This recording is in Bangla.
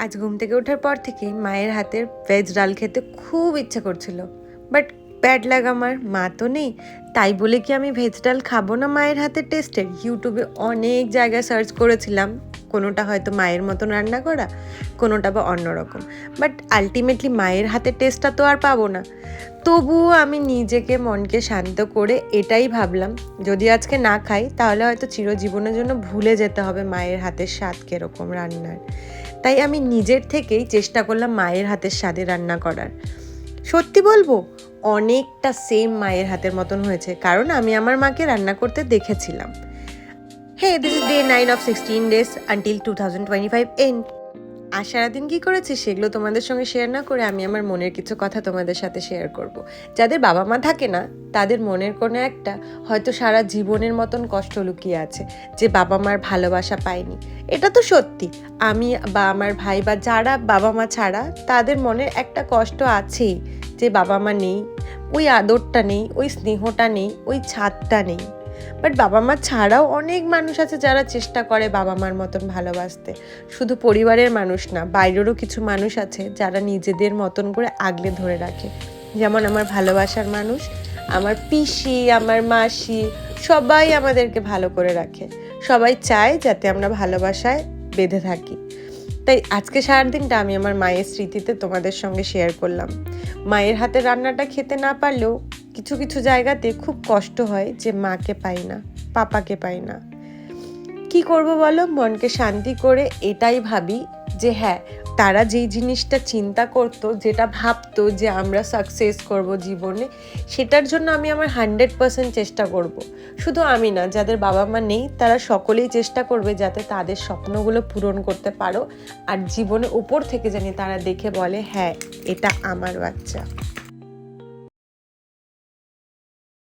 আজ ঘুম থেকে ওঠার পর থেকে মায়ের হাতের ভেজ ডাল খেতে খুব ইচ্ছা করছিল, বাট ব্যাড লাগ আমার মা তো নেই। তাই বলে কি আমি ভেজ ডাল খাবো না মায়ের হাতের টেস্টের? ইউটিউবে অনেক জায়গায় সার্চ করেছিলাম, কোনোটা হয়তো মায়ের মতন রান্না করা, কোনোটা বা অন্যরকম, বাট আলটিমেটলি মায়ের হাতের টেস্টটা তো আর পাবো না। তবুও আমি নিজেকে মনকে শান্ত করে এটাই ভাবলাম, যদি আজকে না খাই তাহলে হয়তো চিরজীবনের জন্য ভুলে যেতে হবে মায়ের হাতের স্বাদ কীরকম রান্নার। তাই আমি নিজের থেকেই চেষ্টা করলাম মায়ের হাতের স্বাদে রান্না করার। সত্যি বলবো, অনেকটা সেম মায়ের হাতের মতন হয়েছে, কারণ আমি আমার মাকে রান্না করতে দেখেছিলাম। Hey, this is day 9 of 16 days until 2025 end. আর সারাদিন কী করেছি সেগুলো তোমাদের সঙ্গে শেয়ার না করে আমি আমার মনের কিছু কথা তোমাদের সাথে শেয়ার করব। যাদের বাবা মা থাকে না, তাদের মনের কোনো একটা হয়তো সারা জীবনের মতন কষ্ট লুকিয়ে আছে, যে বাবা মার ভালোবাসা পায়নি। এটা তো সত্যি, আমি বা আমার ভাই বা যারা বাবা মা ছাড়া, তাদের মনের একটা কষ্ট আছেই, যে বাবা মা নেই, ওই আদরটা নেই, ওই স্নেহটা নেই, ওই ছাদটা নেই। বাট বাবা মা ছাড়াও অনেক মানুষ আছে যারা চেষ্টা করে বাবা মার মতন ভালোবাসতে। শুধু পরিবারের মানুষ না, বাইরেরও কিছু মানুষ আছে যারা নিজেদের মতন করে আগলে ধরে রাখে। যেমন আমার ভালোবাসার মানুষ, আমার পিসি, আমার মাসি, সবাই আমাদেরকে ভালো করে রাখে। সবাই চায় যাতে আমরা ভালোবাসায় বেঁধে থাকি। তাই আজকে সারাদিনটা আমি আমার মায়ের স্মৃতিতে তোমাদের সঙ্গে শেয়ার করলাম। মায়ের হাতে রান্নাটা খেতে না পারলেও কিছু কিছু জায়গাতে খুব কষ্ট হয় যে মাকে পাই না, পাপাকে পাই না। কি করব বলো, মনকে শান্তি করে এটাই ভাবি যে হ্যাঁ, তারা যেই জিনিসটা চিন্তা করতো, যেটা ভাবতো যে আমরা সাকসেস করব জীবনে, সেটার জন্য আমি আমার 100% চেষ্টা করব। শুধু আমি না, যাদের বাবা মা নেই তারা সকলেই চেষ্টা করবে যাতে তাদের স্বপ্নগুলো পূরণ করতে পারো, আর জীবনে উপর থেকে জানি তারা দেখে বলে হ্যাঁ, এটা আমার বাচ্চা।